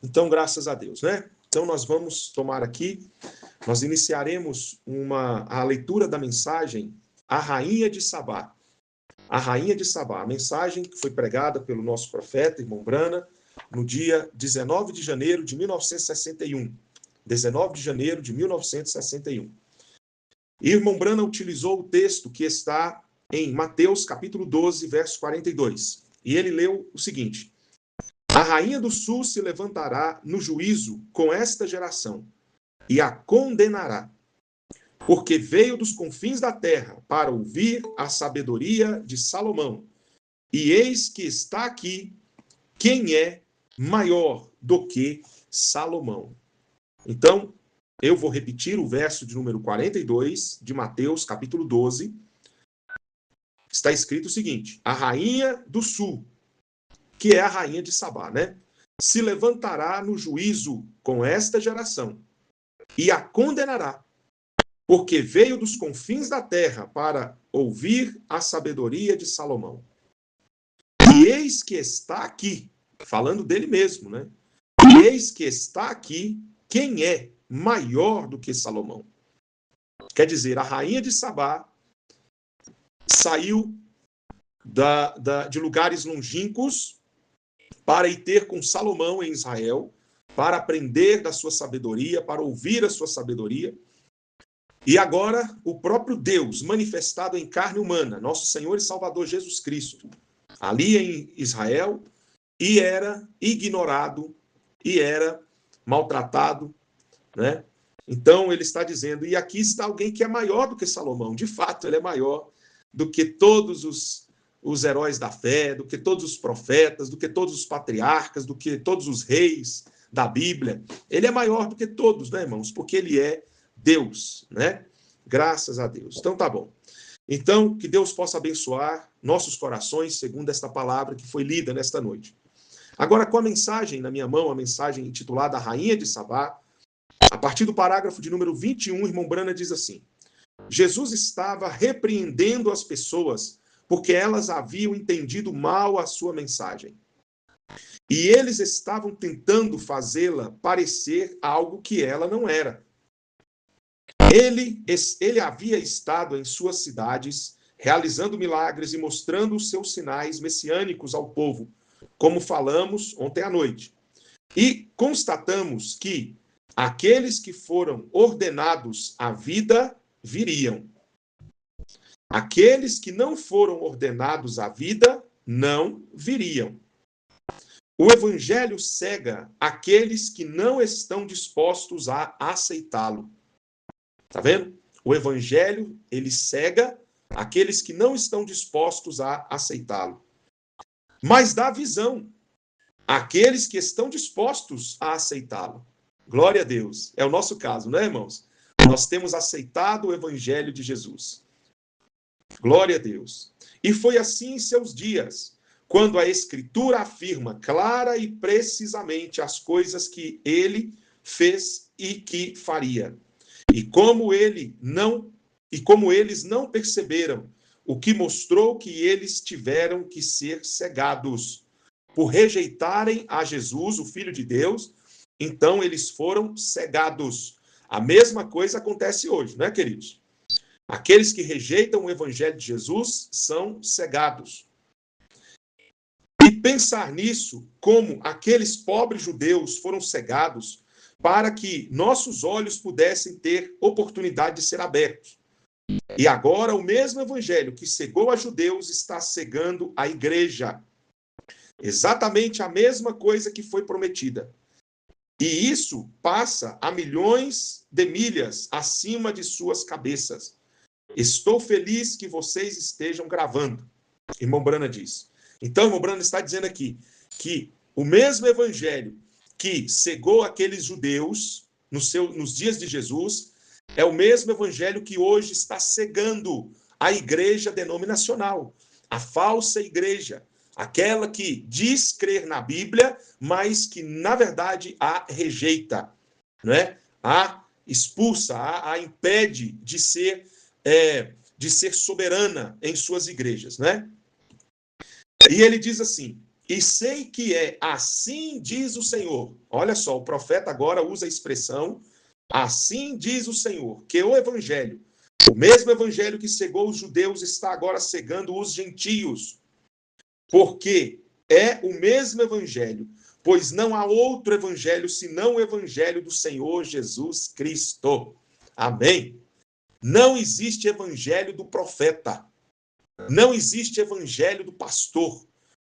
Então, graças a Deus, né? Então, nós vamos tomar aqui, nós iniciaremos a leitura da mensagem A Rainha de Sabá. A Rainha de Sabá, a mensagem que foi pregada pelo nosso profeta, irmão Brana, no dia 19 de janeiro de 1961. 19 de janeiro de 1961. E irmão Brana utilizou o texto que está em Mateus, capítulo 12, verso 42. E ele leu o seguinte: A rainha do sul se levantará no juízo com esta geração e a condenará, porque veio dos confins da terra para ouvir a sabedoria de Salomão. E eis que está aqui quem é maior do que Salomão. Então, eu vou repetir o verso de número 42 de Mateus, capítulo 12. Está escrito o seguinte: a rainha do sul, que é a rainha de Sabá, né? Se levantará no juízo com esta geração e a condenará, porque veio dos confins da terra para ouvir a sabedoria de Salomão. E eis que está aqui, falando dele mesmo, né? E eis que está aqui quem é maior do que Salomão. Quer dizer, a rainha de Sabá saiu de lugares longínquos para ir ter com Salomão em Israel, para aprender da sua sabedoria, para ouvir a sua sabedoria. E agora, o próprio Deus, manifestado em carne humana, nosso Senhor e Salvador Jesus Cristo, ali em Israel, e era ignorado, e era maltratado, né? Então, ele está dizendo, e aqui está alguém que é maior do que Salomão. De fato, ele é maior do que todos os heróis da fé, do que todos os profetas, do que todos os patriarcas, do que todos os reis da Bíblia. Ele é maior do que todos, né, irmãos? Porque ele é Deus, né? Graças a Deus. Então, tá bom. Então, que Deus possa abençoar nossos corações segundo esta palavra que foi lida nesta noite. Agora, com a mensagem na minha mão, a mensagem intitulada A Rainha de Sabá, a partir do parágrafo de número 21, irmão Brana diz assim: Jesus estava repreendendo as pessoas porque elas haviam entendido mal a sua mensagem. E eles estavam tentando fazê-la parecer algo que ela não era. Ele havia estado em suas cidades, realizando milagres e mostrando os seus sinais messiânicos ao povo, como falamos ontem à noite. E constatamos que aqueles que foram ordenados à vida viriam. Aqueles que não foram ordenados à vida não viriam. O evangelho cega aqueles que não estão dispostos a aceitá-lo. Tá vendo? O evangelho, ele cega aqueles que não estão dispostos a aceitá-lo. Mas dá visão àqueles que estão dispostos a aceitá-lo. Glória a Deus. É o nosso caso, né, irmãos? Nós temos aceitado o evangelho de Jesus. Glória a Deus. E foi assim em seus dias, quando a Escritura afirma clara e precisamente as coisas que ele fez e que faria. E como eles não perceberam, o que mostrou que eles tiveram que ser cegados. Por rejeitarem a Jesus, o Filho de Deus, então eles foram cegados. A mesma coisa acontece hoje, né, queridos? Aqueles que rejeitam o evangelho de Jesus são cegados. E pensar nisso, como aqueles pobres judeus foram cegados, para que nossos olhos pudessem ter oportunidade de ser abertos. E agora o mesmo evangelho que cegou a judeus está cegando a igreja. Exatamente a mesma coisa que foi prometida. E isso passa a milhões de milhas acima de suas cabeças. Estou feliz que vocês estejam gravando, irmão Brana diz. Então, irmão Brana está dizendo aqui que o mesmo evangelho que cegou aqueles judeus nos dias de Jesus é o mesmo evangelho que hoje está cegando a igreja denominacional, a falsa igreja, aquela que diz crer na Bíblia, mas que, na verdade, a rejeita, né? A expulsa, a impede de ser soberana em suas igrejas, né? E ele diz assim: E sei que é assim diz o Senhor. Olha só, o profeta agora usa a expressão assim diz o Senhor, que o evangelho, o mesmo evangelho que cegou os judeus, está agora cegando os gentios. Porque é o mesmo evangelho, pois não há outro evangelho senão o evangelho do Senhor Jesus Cristo. Amém. Não existe evangelho do profeta. Não existe evangelho do pastor.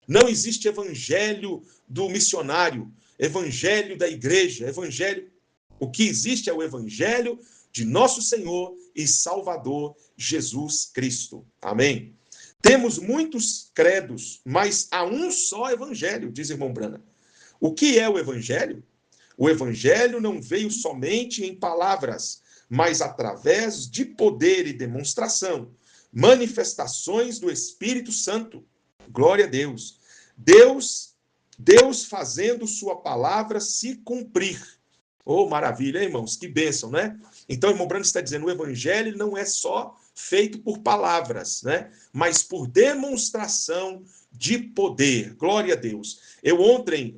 Não existe evangelho do missionário, evangelho da igreja, evangelho. O que existe é o evangelho de nosso Senhor e Salvador Jesus Cristo. Amém. Temos muitos credos, mas há um só evangelho, diz irmão Brana. O que é o evangelho? O evangelho não veio somente em palavras, mas através de poder e demonstração, manifestações do Espírito Santo. Glória a Deus. Deus fazendo sua palavra se cumprir. Oh, maravilha, irmãos, que bênção, né? Então, irmão Brando está dizendo, o evangelho não é só feito por palavras, né? Mas por demonstração de poder. Glória a Deus. Eu ontem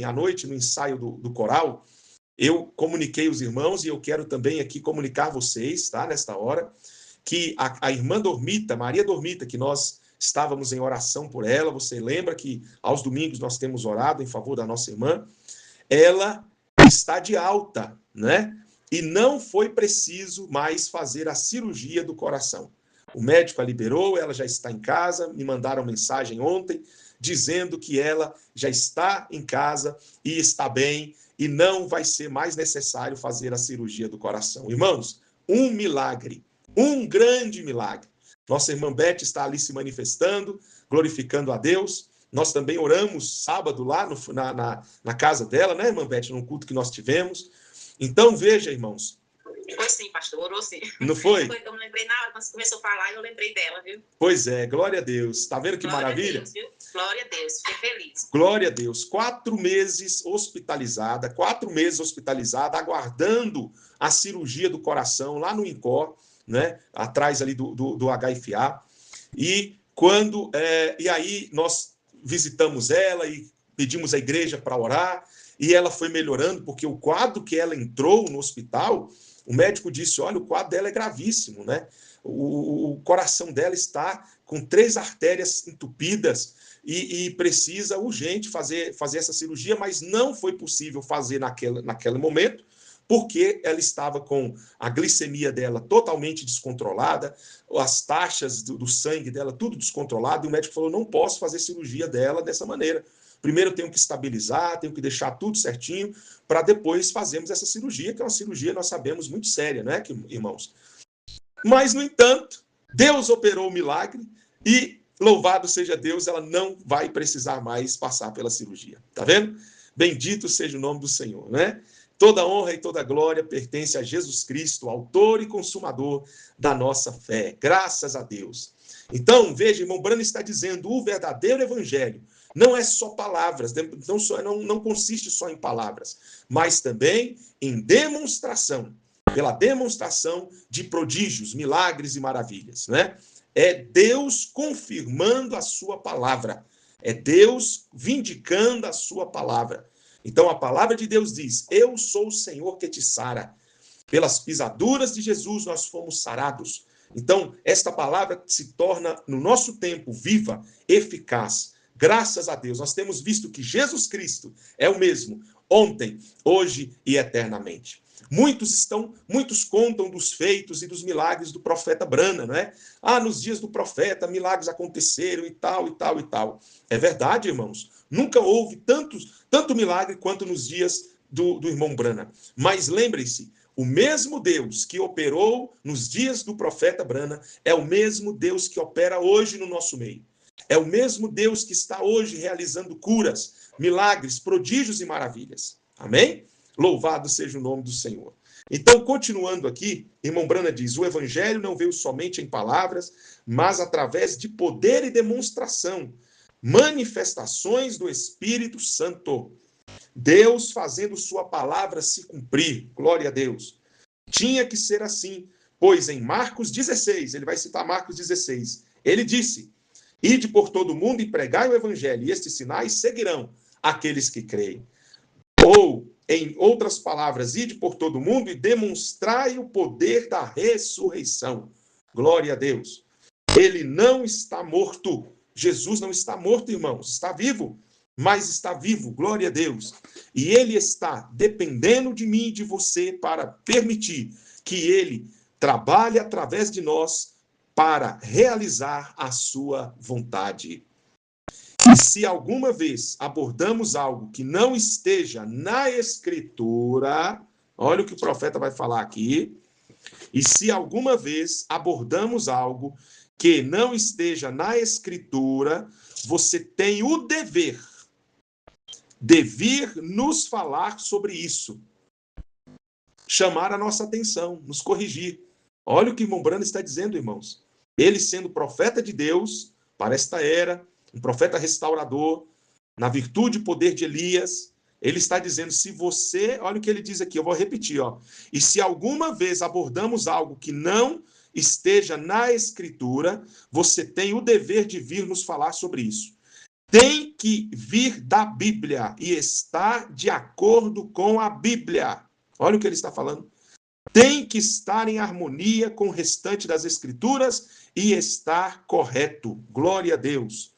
à noite, no ensaio do coral, eu comuniquei os irmãos, e eu quero também aqui comunicar vocês, tá? Nesta hora, que a irmã Dormita, Maria Dormita, que nós estávamos em oração por ela, você lembra que aos domingos nós temos orado em favor da nossa irmã, ela está de alta, né? E não foi preciso mais fazer a cirurgia do coração. O médico a liberou, ela já está em casa, me mandaram mensagem ontem, dizendo que ela já está em casa e está bem, e não vai ser mais necessário fazer a cirurgia do coração. Irmãos, um milagre, um grande milagre. Nossa irmã Beth está ali se manifestando, glorificando a Deus. Nós também oramos sábado lá na casa dela, né, irmã Beth, num culto que nós tivemos. Então, veja, irmãos. Foi sim, pastor, orou sim. Não foi? Foi que eu me lembrei na hora, quando você começou a falar, eu lembrei dela, viu? Pois é, glória a Deus. Está vendo que Glória maravilha? A Deus, viu? Glória a Deus, fiquei feliz. Glória a Deus. 4 meses hospitalizada, aguardando a cirurgia do coração lá no INCOR, né, atrás ali do HFA. E aí nós visitamos ela e pedimos à igreja para orar, e ela foi melhorando, porque o quadro que ela entrou no hospital, o médico disse, olha, o quadro dela é gravíssimo, né? O coração dela está com 3 artérias entupidas e precisa urgente fazer essa cirurgia, mas não foi possível fazer naquele momento, porque ela estava com a glicemia dela totalmente descontrolada, as taxas do sangue dela tudo descontrolado, e o médico falou, não posso fazer cirurgia dela dessa maneira. Primeiro eu tenho que estabilizar, tenho que deixar tudo certinho, para depois fazermos essa cirurgia, que é uma cirurgia, nós sabemos, muito séria, né, irmãos? Mas, no entanto, Deus operou o milagre e, louvado seja Deus, ela não vai precisar mais passar pela cirurgia. Tá vendo? Bendito seja o nome do Senhor, né? Toda honra e toda glória pertence a Jesus Cristo, autor e consumador da nossa fé. Graças a Deus. Então, veja, irmão Brano está dizendo, o verdadeiro evangelho não é só palavras, não consiste só em palavras, mas também em demonstração, pela demonstração de prodígios, milagres e maravilhas, né? É Deus confirmando a sua palavra, é Deus vindicando a sua palavra. Então a palavra de Deus diz, eu sou o Senhor que te sara. Pelas pisaduras de Jesus nós fomos sarados. Então esta palavra se torna no nosso tempo viva, eficaz. Graças a Deus, nós temos visto que Jesus Cristo é o mesmo, ontem, hoje e eternamente. Muitos contam dos feitos e dos milagres do profeta Brana, não é? Ah, nos dias do profeta, milagres aconteceram e tal, e tal, e tal. É verdade, irmãos. Nunca houve tanto milagre quanto nos dias do irmão Brana. Mas lembrem-se, o mesmo Deus que operou nos dias do profeta Brana é o mesmo Deus que opera hoje no nosso meio. É o mesmo Deus que está hoje realizando curas, milagres, prodígios e maravilhas. Amém? Louvado seja o nome do Senhor. Então, continuando aqui, irmão Brana diz, o evangelho não veio somente em palavras, mas através de poder e demonstração, manifestações do Espírito Santo. Deus fazendo sua palavra se cumprir. Glória a Deus. Tinha que ser assim, pois em Marcos 16, ele vai citar Marcos 16, ele disse, Ide por todo mundo e pregai o evangelho, e estes sinais seguirão aqueles que creem. Ou, em outras palavras, ide por todo mundo e demonstrai o poder da ressurreição. Glória a Deus. Ele não está morto. Jesus não está morto, irmãos. Está vivo, mas está vivo. Glória a Deus. E ele está dependendo de mim e de você para permitir que ele trabalhe através de nós para realizar a sua vontade. E se alguma vez abordamos algo que não esteja na Escritura, olha o que o profeta vai falar aqui, e se alguma vez abordamos algo que não esteja na Escritura, você tem o dever de vir nos falar sobre isso, chamar a nossa atenção, nos corrigir. Olha o que o irmão Branham está dizendo, irmãos. Ele sendo profeta de Deus para esta era, um profeta restaurador, na virtude e poder de Elias, ele está dizendo, se você, olha o que ele diz aqui, eu vou repetir, ó. E se alguma vez abordamos algo que não esteja na Escritura, você tem o dever de vir nos falar sobre isso. Tem que vir da Bíblia e estar de acordo com a Bíblia. Olha o que ele está falando. Tem que estar em harmonia com o restante das Escrituras e estar correto. Glória a Deus.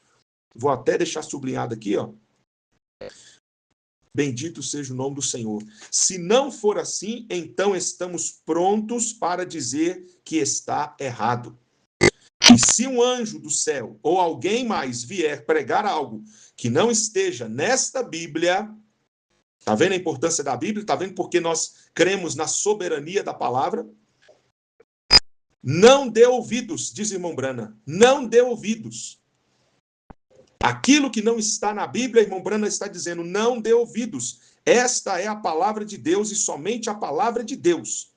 Vou até deixar sublinhado aqui, ó. Bendito seja o nome do Senhor. Se não for assim, então estamos prontos para dizer que está errado. E se um anjo do céu ou alguém mais vier pregar algo que não esteja nesta Bíblia, está vendo a importância da Bíblia? Está vendo porque nós cremos na soberania da palavra? Não dê ouvidos, diz o irmão Branham. Não dê ouvidos. Aquilo que não está na Bíblia, irmão Branham está dizendo, não dê ouvidos. Esta é a palavra de Deus e somente a palavra de Deus.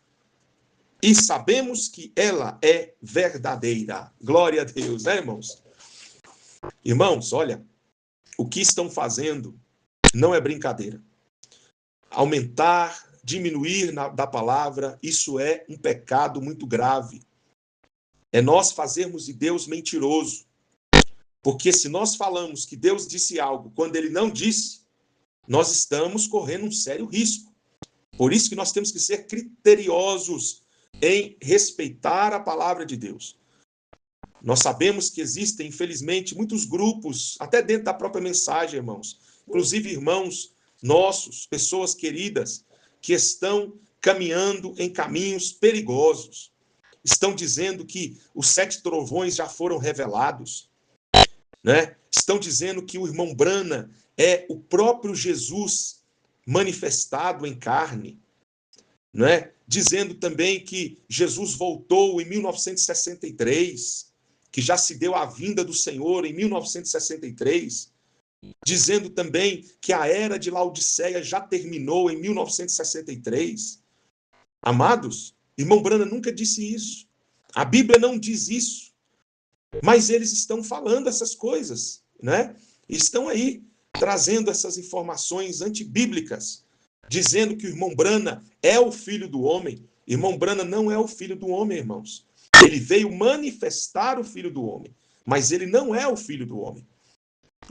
E sabemos que ela é verdadeira. Glória a Deus, né, irmãos? Irmãos, olha, o que estão fazendo não é brincadeira. Aumentar, diminuir da palavra, isso é um pecado muito grave. É nós fazermos de Deus mentiroso. Porque se nós falamos que Deus disse algo quando ele não disse, nós estamos correndo um sério risco. Por isso que nós temos que ser criteriosos em respeitar a palavra de Deus. Nós sabemos que existem, infelizmente, muitos grupos, até dentro da própria mensagem, irmãos, inclusive irmãos nossos, pessoas queridas, que estão caminhando em caminhos perigosos. Estão dizendo que os 7 trovões já foram revelados. Né? Estão dizendo que o irmão Branham é o próprio Jesus manifestado em carne, né? Dizendo também que Jesus voltou em 1963, que já se deu a vinda do Senhor em 1963, dizendo também que a era de Laodiceia já terminou em 1963. Amados, irmão Branham nunca disse isso. A Bíblia não diz isso. Mas eles estão falando essas coisas, né? Estão aí trazendo essas informações antibíblicas, dizendo que o irmão Branham é o filho do homem. Irmão Branham não é o filho do homem, irmãos. Ele veio manifestar o filho do homem, mas ele não é o filho do homem.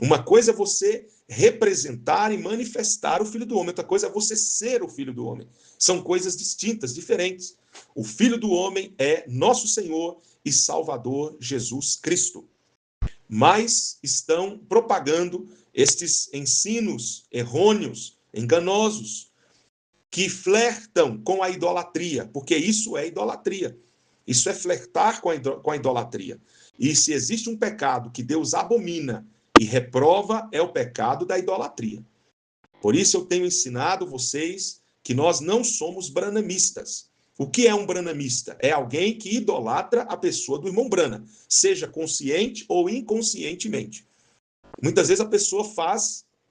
Uma coisa é você representar e manifestar o filho do homem, outra coisa é você ser o filho do homem. São coisas distintas, diferentes. O filho do homem é nosso Senhor e Salvador Jesus Cristo. Mas estão propagando estes ensinos errôneos, enganosos, que flertam com a idolatria, porque isso é idolatria. Isso é flertar com a idolatria. E se existe um pecado que Deus abomina e reprova, é o pecado da idolatria. Por isso eu tenho ensinado vocês que nós não somos branhamistas. O que é um branhamista? É alguém que idolatra a pessoa do irmão Branham, seja consciente ou inconscientemente. Muitas vezes a pessoa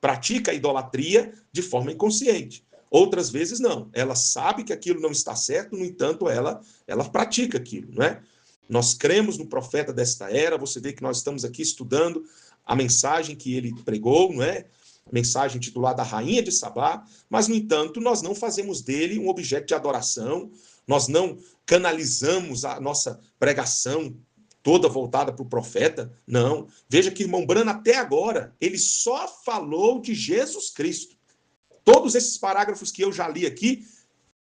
pratica a idolatria de forma inconsciente. Outras vezes não. Ela sabe que aquilo não está certo, no entanto, ela pratica aquilo, não é? Nós cremos no profeta desta era, você vê que nós estamos aqui estudando a mensagem que ele pregou, não é? Mensagem titulada A Rainha de Sabá, mas, no entanto, nós não fazemos dele um objeto de adoração, nós não canalizamos a nossa pregação toda voltada para o profeta. Não. Veja que irmão Branham, até agora, ele só falou de Jesus Cristo. Todos esses parágrafos que eu já li aqui,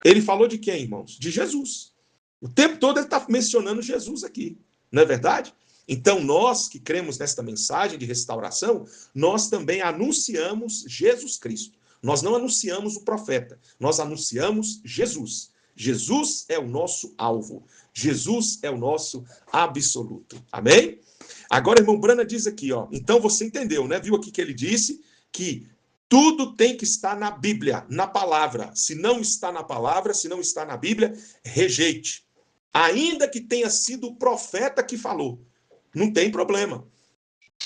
ele falou de quem, irmãos? De Jesus. O tempo todo ele está mencionando Jesus aqui. Não é verdade? Então, nós que cremos nesta mensagem de restauração, nós também anunciamos Jesus Cristo. Nós não anunciamos o profeta, nós anunciamos Jesus. Jesus é o nosso alvo. Jesus é o nosso absoluto. Amém? Agora, irmão Branham diz aqui, ó. Então você entendeu, né? Viu aqui que ele disse que tudo tem que estar na Bíblia, na palavra. Se não está na palavra, se não está na Bíblia, rejeite. Ainda que tenha sido o profeta que falou, não tem problema.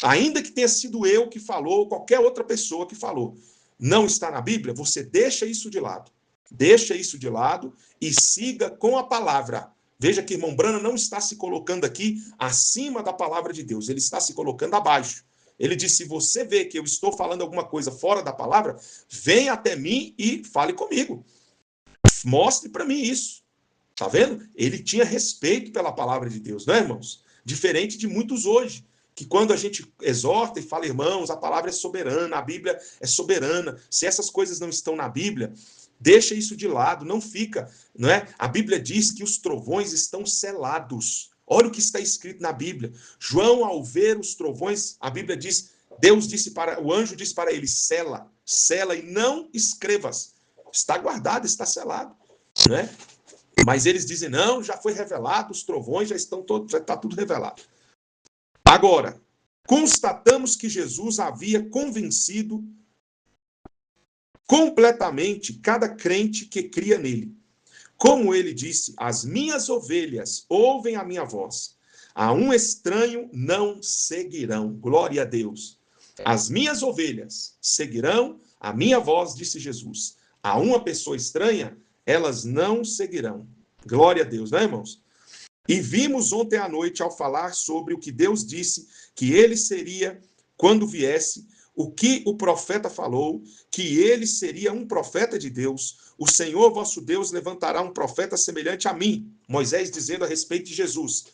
Ainda que tenha sido eu que falou, ou qualquer outra pessoa que falou, não está na Bíblia, você deixa isso de lado. Deixa isso de lado e siga com a palavra. Veja que irmão Branham não está se colocando aqui acima da palavra de Deus, ele está se colocando abaixo. Ele disse, se você vê que eu estou falando alguma coisa fora da palavra, venha até mim e fale comigo. Mostre para mim isso. Tá vendo? Ele tinha respeito pela palavra de Deus, não é, irmãos? Diferente de muitos hoje, que quando a gente exorta e fala, irmãos, a palavra é soberana, a Bíblia é soberana. Se essas coisas não estão na Bíblia, deixa isso de lado, não fica, não é? A Bíblia diz que os trovões estão selados. Olha o que está escrito na Bíblia. João, ao ver os trovões, a Bíblia diz, o anjo disse para ele, sela e não escrevas. Está guardado, está selado, não é? Mas eles dizem, não, já foi revelado, os trovões já estão todos, já está tudo revelado. Agora, constatamos que Jesus havia convencido completamente cada crente que cria nele. Como ele disse, as minhas ovelhas ouvem a minha voz. A um estranho não seguirão. Glória a Deus. As minhas ovelhas seguirão a minha voz, disse Jesus. A uma pessoa estranha, elas não seguirão. Glória a Deus, né, irmãos? E vimos ontem à noite, ao falar sobre o que Deus disse, que ele seria, quando viesse, o que o profeta falou, que ele seria um profeta de Deus. O Senhor vosso Deus levantará um profeta semelhante a mim. Moisés dizendo a respeito de Jesus.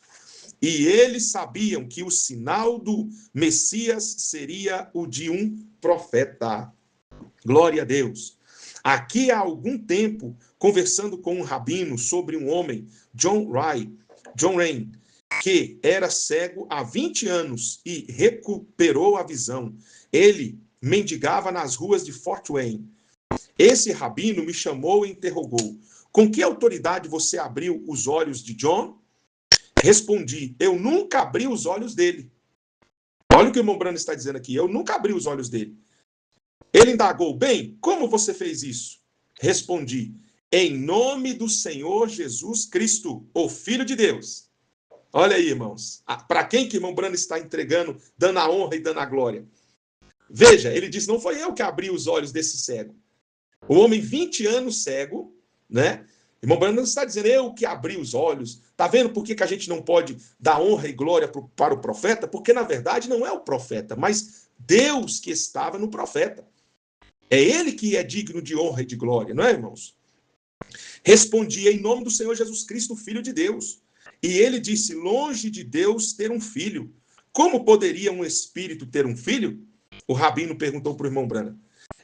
E eles sabiam que o sinal do Messias seria o de um profeta. Glória a Deus. Aqui há algum tempo, conversando com um rabino sobre um homem, John Rain, que era cego há 20 anos e recuperou a visão. Ele mendigava nas ruas de Fort Wayne. Esse rabino me chamou e interrogou: com que autoridade você abriu os olhos de John? Respondi: eu nunca abri os olhos dele. Olha o que o irmão Branham está dizendo aqui: eu nunca abri os olhos dele. Ele indagou: bem, como você fez isso? Respondi: em nome do Senhor Jesus Cristo, o Filho de Deus. Olha aí, irmãos. Para quem que o irmão Branham está entregando, dando a honra e dando a glória? Veja, ele disse, não foi eu que abri os olhos desse cego. O homem, 20 anos cego, né? Irmão Branham não está dizendo, eu que abri os olhos. Está vendo por que a gente não pode dar honra e glória para o profeta? Porque, na verdade, não é o profeta, mas Deus que estava no profeta. É ele que é digno de honra e de glória, não é, irmãos? Respondi em nome do Senhor Jesus Cristo, Filho de Deus. E ele disse, longe de Deus ter um filho. Como poderia um espírito ter um filho? O rabino perguntou para o irmão Branham.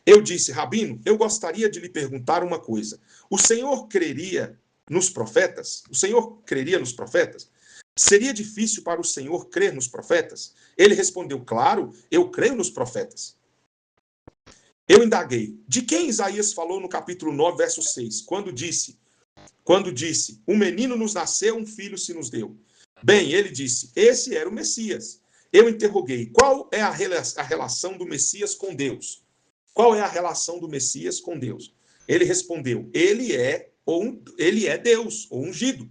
Eu disse, rabino, eu gostaria de lhe perguntar uma coisa. O senhor creria nos profetas? O senhor creria nos profetas? Seria difícil para o senhor crer nos profetas? Ele respondeu, claro, eu creio nos profetas. Eu indaguei, de quem Isaías falou no capítulo 9, verso 6, quando disse, um menino nos nasceu, um filho se nos deu. Bem, ele disse, esse era o Messias. Eu interroguei, qual é a relação do Messias com Deus? Qual é a relação do Messias com Deus? Ele respondeu, ele é Deus, ou ungido.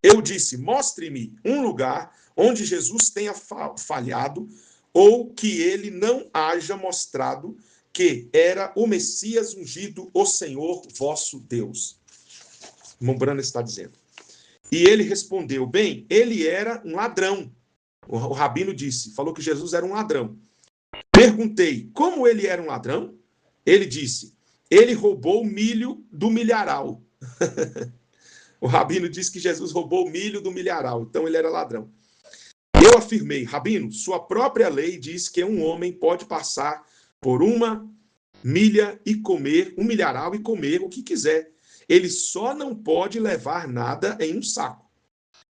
Eu disse, mostre-me um lugar onde Jesus tenha falhado, ou que ele não haja mostrado que era o Messias ungido, o Senhor vosso Deus. Irmão Branham está dizendo. E ele respondeu, bem, ele era um ladrão. O rabino falou que Jesus era um ladrão. Perguntei, como ele era um ladrão? Ele disse, ele roubou milho do milharal. O rabino disse que Jesus roubou milho do milharal, então ele era ladrão. Eu afirmei, Rabino, sua própria lei diz que um homem pode passar por uma milha e comer, um milharal e comer o que quiser. Ele só não pode levar nada em um saco.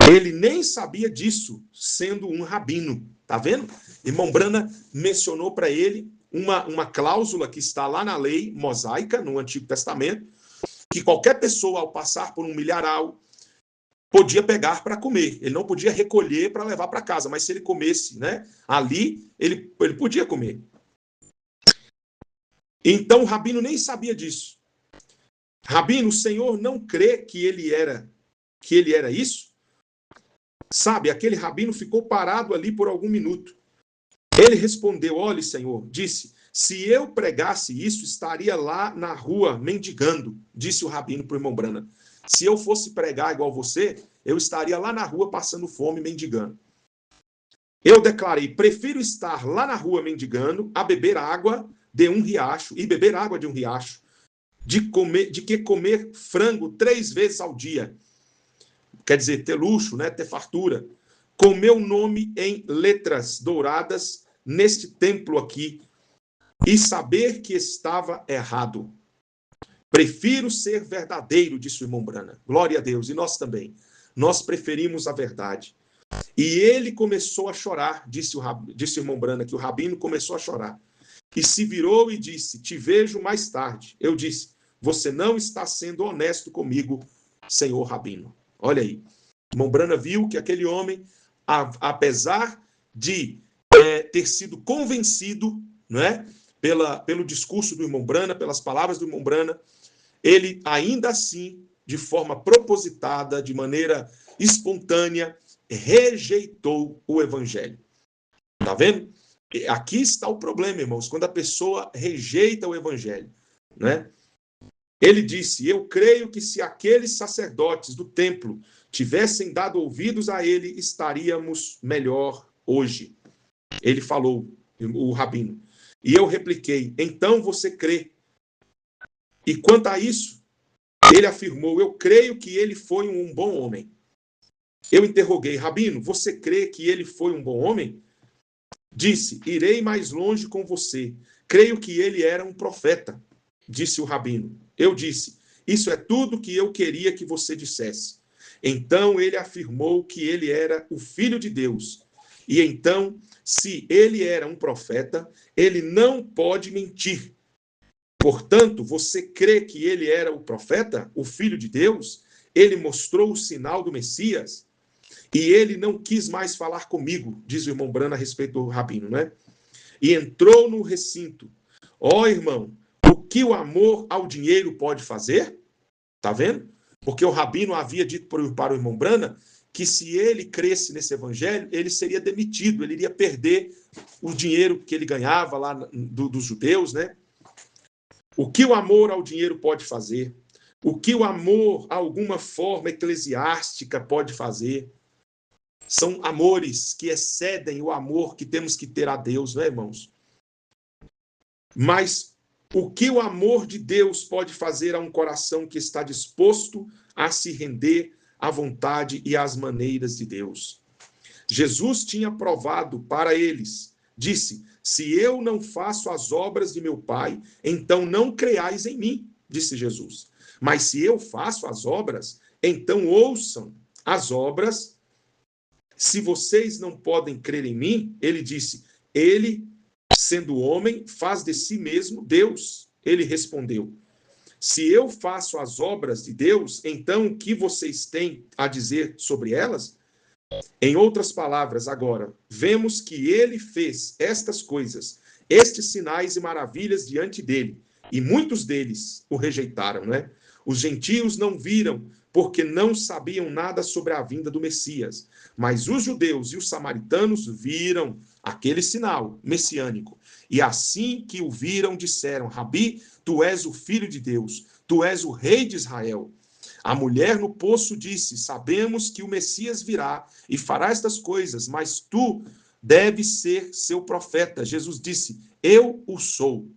Ele nem sabia disso, sendo um rabino. Tá vendo? Irmão Brana mencionou para ele uma cláusula que está lá na lei mosaica, no Antigo Testamento, que qualquer pessoa, ao passar por um milharal, podia pegar para comer. Ele não podia recolher para levar para casa, mas se ele comesse, né, ali, ele podia comer. Então o rabino nem sabia disso. Rabino, o senhor não crê que ele era isso? Sabe, aquele rabino ficou parado ali por algum minuto. Ele respondeu, olhe, senhor, disse, se eu pregasse isso, estaria lá na rua mendigando, disse o rabino para o irmão Brana. Se eu fosse pregar igual você, eu estaria lá na rua passando fome, mendigando. Eu declarei, prefiro estar lá na rua mendigando a beber água de um riacho, e beber água de um riacho, de que comer frango 3 vezes ao dia. Quer dizer, ter luxo, né, ter fartura. Com meu nome em letras douradas neste templo aqui, e saber que estava errado. Prefiro ser verdadeiro, disse o irmão Brana. Glória a Deus, e nós também. Nós preferimos a verdade. E ele começou a chorar, disse o irmão Brana, que o rabino começou a chorar. E se virou e disse, te vejo mais tarde. Eu disse, você não está sendo honesto comigo, senhor rabino. Olha aí. O irmão Brana viu que aquele homem, apesar de ter sido convencido, não é, pelo discurso do irmão Brana, pelas palavras do irmão Brana, ele ainda assim, de forma propositada, de maneira espontânea, rejeitou o evangelho. Tá vendo? Aqui está o problema, irmãos, quando a pessoa rejeita o evangelho, né? Ele disse, eu creio que se aqueles sacerdotes do templo tivessem dado ouvidos a ele, estaríamos melhor hoje. Ele falou, o rabino. E eu repliquei, então você crê. E quanto a isso, ele afirmou, eu creio que ele foi um bom homem. Eu interroguei, rabino, você crê que ele foi um bom homem? Disse, irei mais longe com você. Creio que ele era um profeta, disse o rabino. Eu disse, isso é tudo que eu queria que você dissesse. Então ele afirmou que ele era o Filho de Deus. E então, se ele era um profeta, ele não pode mentir. Portanto, você crê que ele era o profeta, o Filho de Deus? Ele mostrou o sinal do Messias? E ele não quis mais falar comigo, diz o irmão Brana a respeito do rabino, né? E entrou no recinto. Ó, irmão, o que o amor ao dinheiro pode fazer? Tá vendo? Porque o rabino havia dito para o irmão Brana que se ele cresce nesse evangelho, ele seria demitido, ele iria perder o dinheiro que ele ganhava lá dos judeus, né? O que o amor ao dinheiro pode fazer? O que o amor a alguma forma eclesiástica pode fazer? São amores que excedem o amor que temos que ter a Deus, né, irmãos? Mas o que o amor de Deus pode fazer a um coração que está disposto a se render à vontade e às maneiras de Deus? Jesus tinha provado para eles, disse, se eu não faço as obras de meu Pai, então não creais em mim, disse Jesus. Mas se eu faço as obras, então ouçam as obras. Se vocês não podem crer em mim, ele disse, ele, sendo homem, faz de si mesmo Deus. Ele respondeu, se eu faço as obras de Deus, então o que vocês têm a dizer sobre elas? Em outras palavras, agora, vemos que ele fez estas coisas, estes sinais e maravilhas diante dele, e muitos deles o rejeitaram, né? Os gentios não viram, porque não sabiam nada sobre a vinda do Messias. Mas os judeus e os samaritanos viram aquele sinal messiânico. E assim que o viram, disseram, Rabi, tu és o Filho de Deus, tu és o Rei de Israel. A mulher no poço disse, sabemos que o Messias virá e fará estas coisas, mas tu deves ser seu profeta. Jesus disse, eu o sou.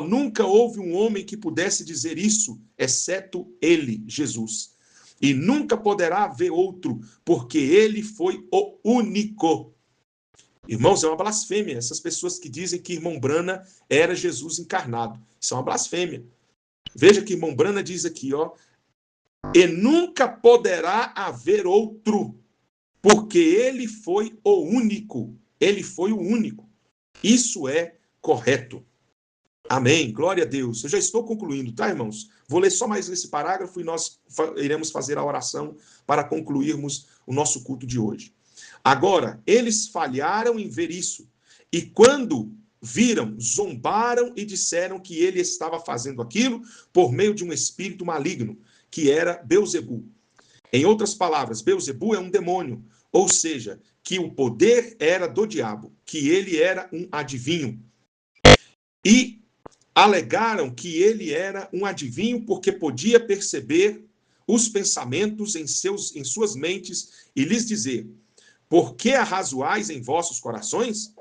Nunca houve um homem que pudesse dizer isso, exceto ele, Jesus. e nunca poderá haver outro, porque ele foi o único. Irmãos, é uma blasfêmia essas pessoas que dizem que irmão Brana era Jesus encarnado. Isso é uma blasfêmia. Veja que irmão Brana diz aqui, ó, e nunca poderá haver outro, porque ele foi o único. Ele foi o único. Isso é correto. Amém. Glória a Deus. Eu já estou concluindo, tá, irmãos? Vou ler só mais esse parágrafo e nós iremos fazer a oração para concluirmos o nosso culto de hoje. Agora, eles falharam em ver isso, e quando viram, zombaram e disseram que ele estava fazendo aquilo por meio de um espírito maligno, que era Belzebu. Em outras palavras, Belzebu é um demônio, ou seja, que o poder era do diabo, que ele era um adivinho. E alegaram que ele era um adivinho porque podia perceber os pensamentos em suas mentes e lhes dizer: por que arrazoais em vossos corações?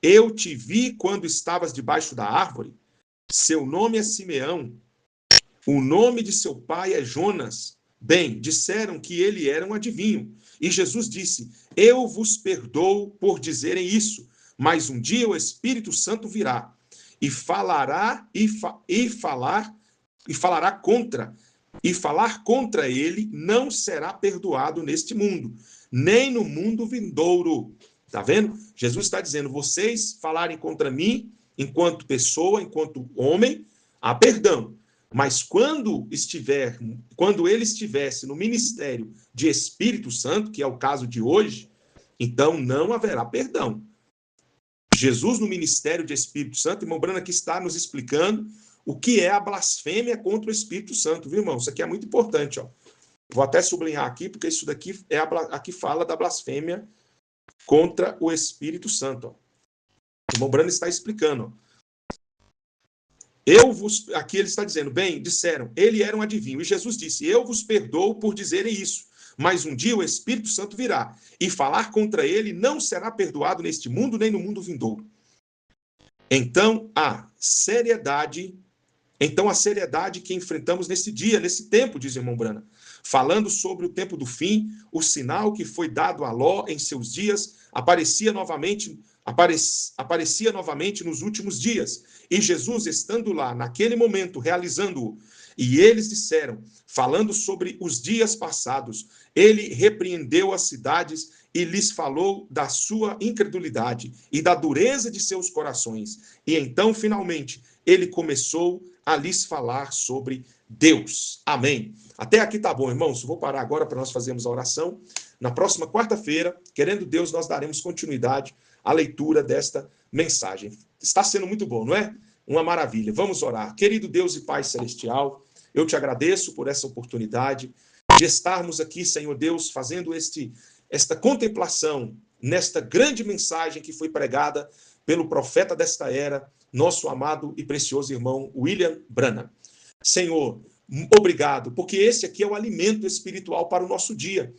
Eu te vi quando estavas debaixo da árvore. Seu nome é Simeão. O nome de seu pai é Jonas. Bem, disseram que ele era um adivinho. E Jesus disse: eu vos perdoo por dizerem isso, mas um dia o Espírito Santo virá e falar contra ele não será perdoado neste mundo, nem no mundo vindouro. Tá vendo? Jesus está dizendo: vocês falarem contra mim, enquanto pessoa, enquanto homem, há perdão. Mas quando ele estivesse no ministério de Espírito Santo, que é o caso de hoje, então não haverá perdão. Jesus no ministério de Espírito Santo, irmão Brana aqui está nos explicando o que é a blasfêmia contra o Espírito Santo, viu, irmão? Isso aqui é muito importante, ó. Vou até sublinhar aqui, porque isso daqui aqui fala da blasfêmia contra o Espírito Santo, ó. O irmão Brana está explicando, ó. Aqui ele está dizendo, bem, disseram, ele era um adivinho, e Jesus disse: eu vos perdoo por dizerem isso, mas um dia o Espírito Santo virá, e falar contra ele não será perdoado neste mundo, nem no mundo vindouro. Então, a seriedade que enfrentamos nesse dia, nesse tempo, diz o irmão Brana, falando sobre o tempo do fim, o sinal que foi dado a Ló em seus dias, aparecia novamente nos últimos dias. E Jesus, estando lá, naquele momento, realizando-o, e eles disseram, falando sobre os dias passados, ele repreendeu as cidades e lhes falou da sua incredulidade e da dureza de seus corações. E então, finalmente, ele começou a lhes falar sobre Deus. Amém. Até aqui tá bom, irmãos. Vou parar agora para nós fazermos a oração. Na próxima quarta-feira, querendo Deus, nós daremos continuidade à leitura desta mensagem. Está sendo muito bom, não é? Uma maravilha. Vamos orar. Querido Deus e Pai Celestial, eu te agradeço por essa oportunidade de estarmos aqui, Senhor Deus, fazendo esta contemplação nesta grande mensagem que foi pregada pelo profeta desta era, nosso amado e precioso irmão William Branham. Senhor, obrigado, porque esse aqui é o alimento espiritual para o nosso dia.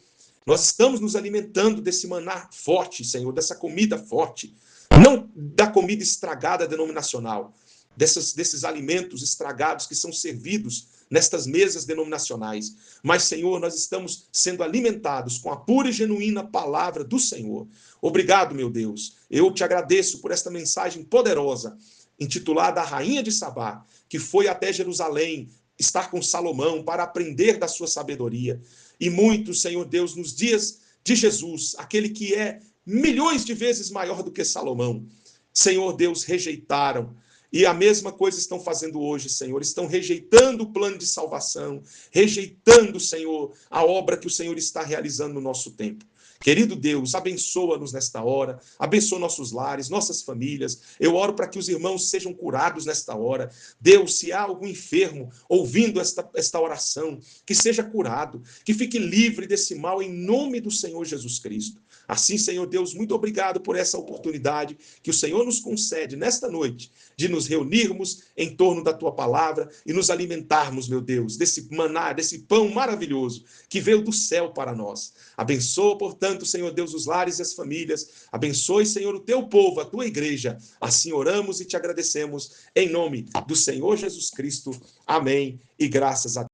Nós estamos nos alimentando desse maná forte, Senhor, dessa comida forte, não da comida estragada denominacional, desses alimentos estragados que são servidos nestas mesas denominacionais. Mas, Senhor, nós estamos sendo alimentados com a pura e genuína palavra do Senhor. Obrigado, meu Deus. Eu te agradeço por esta mensagem poderosa, intitulada A Rainha de Sabá, que foi até Jerusalém estar com Salomão para aprender da sua sabedoria. E muitos, Senhor Deus, nos dias de Jesus, aquele que é milhões de vezes maior do que Salomão, Senhor Deus, rejeitaram. E a mesma coisa estão fazendo hoje, Senhor. Estão rejeitando o plano de salvação, rejeitando, Senhor, a obra que o Senhor está realizando no nosso tempo. Querido Deus, abençoa-nos nesta hora, abençoa nossos lares, nossas famílias. Eu oro para que os irmãos sejam curados nesta hora. Deus, se há algum enfermo ouvindo esta oração, que seja curado, que fique livre desse mal em nome do Senhor Jesus Cristo. Assim, Senhor Deus, muito obrigado por essa oportunidade que o Senhor nos concede nesta noite, de nos reunirmos em torno da Tua palavra e nos alimentarmos, meu Deus, desse maná, desse pão maravilhoso que veio do céu para nós. Abençoa, portanto, Senhor Deus, os lares e as famílias. Abençoe, Senhor, o Teu povo, a Tua igreja. Assim oramos e te agradecemos em nome do Senhor Jesus Cristo. Amém. E graças a